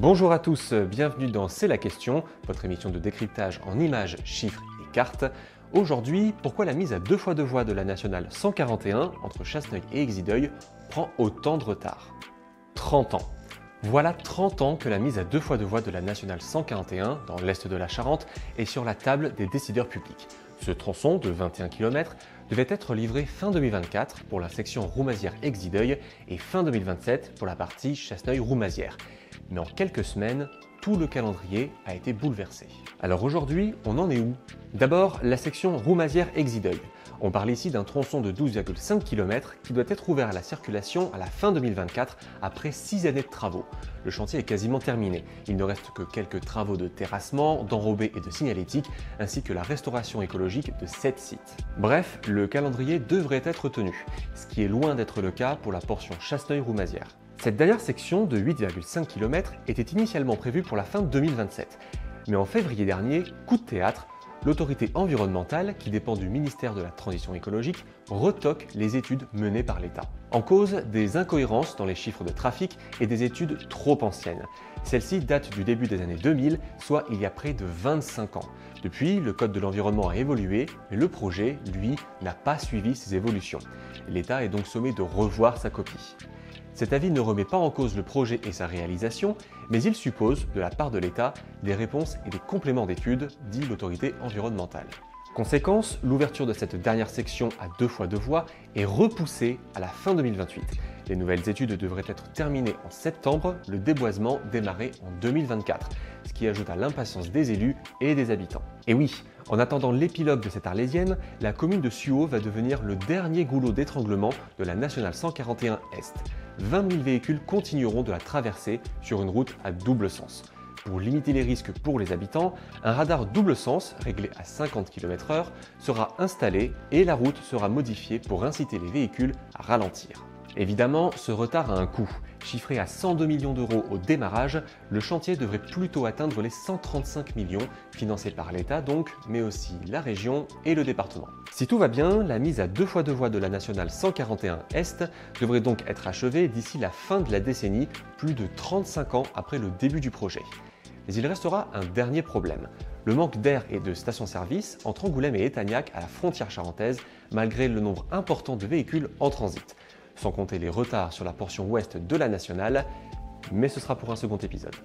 Bonjour à tous, bienvenue dans C'est la question, votre émission de décryptage en images, chiffres et cartes. Aujourd'hui, pourquoi la mise à 2x2 voies de la nationale 141 entre Chasseneuil et Exideuil prend autant de retard? 30 ans. Voilà 30 ans que la mise à 2x2 voies de la nationale 141 dans l'est de la Charente est sur la table des décideurs publics. Ce tronçon de 21 km devait être livré fin 2024 pour la section Roumazières-Exideuil et fin 2027 pour la partie Chasseneuil-Roumazières. Mais en quelques semaines, tout le calendrier a été bouleversé. Alors aujourd'hui, on en est où? D'abord, la section Roumazières-Exideuil. On parle ici d'un tronçon de 12,5 km qui doit être ouvert à la circulation à la fin 2024 après 6 années de travaux. Le chantier est quasiment terminé. Il ne reste que quelques travaux de terrassement, d'enrobé et de signalétique, ainsi que la restauration écologique de 7 sites. Bref, le calendrier devrait être tenu, ce qui est loin d'être le cas pour la portion Chasseneuil-Roumazières. Cette dernière section de 8,5 km était initialement prévue pour la fin 2027. Mais en février dernier, coup de théâtre, l'autorité environnementale, qui dépend du ministère de la Transition écologique, retoque les études menées par l'État. En cause, des incohérences dans les chiffres de trafic et des études trop anciennes. Celles-ci datent du début des années 2000, soit il y a près de 25 ans. Depuis, le Code de l'environnement a évolué, mais le projet, lui, n'a pas suivi ces évolutions. L'État est donc sommé de revoir sa copie. Cet avis ne remet pas en cause le projet et sa réalisation, mais il suppose, de la part de l'État, des réponses et des compléments d'études, dit l'autorité environnementale. Conséquence, l'ouverture de cette dernière section à 2x2 voies est repoussée à la fin 2028. Les nouvelles études devraient être terminées en septembre, le déboisement démarrer en 2024, ce qui ajoute à l'impatience des élus et des habitants. Et oui, en attendant l'épilogue de cette Arlésienne, la commune de Suaux va devenir le dernier goulot d'étranglement de la nationale 141 Est. 20 000 véhicules continueront de la traverser sur une route à double sens. Pour limiter les risques pour les habitants, un radar double sens, réglé à 50 km/h, sera installé et la route sera modifiée pour inciter les véhicules à ralentir. Évidemment, ce retard a un coût. Chiffré à 102 millions d'euros au démarrage, le chantier devrait plutôt atteindre les 135 millions, financés par l'État donc, mais aussi la région et le département. Si tout va bien, la mise à 2x2 voies de la nationale 141 Est devrait donc être achevée d'ici la fin de la décennie, plus de 35 ans après le début du projet. Mais il restera un dernier problème, le manque d'air et de stations-service entre Angoulême et Etagnac à la frontière charentaise, malgré le nombre important de véhicules en transit. Sans compter les retards sur la portion ouest de la nationale, mais ce sera pour un second épisode.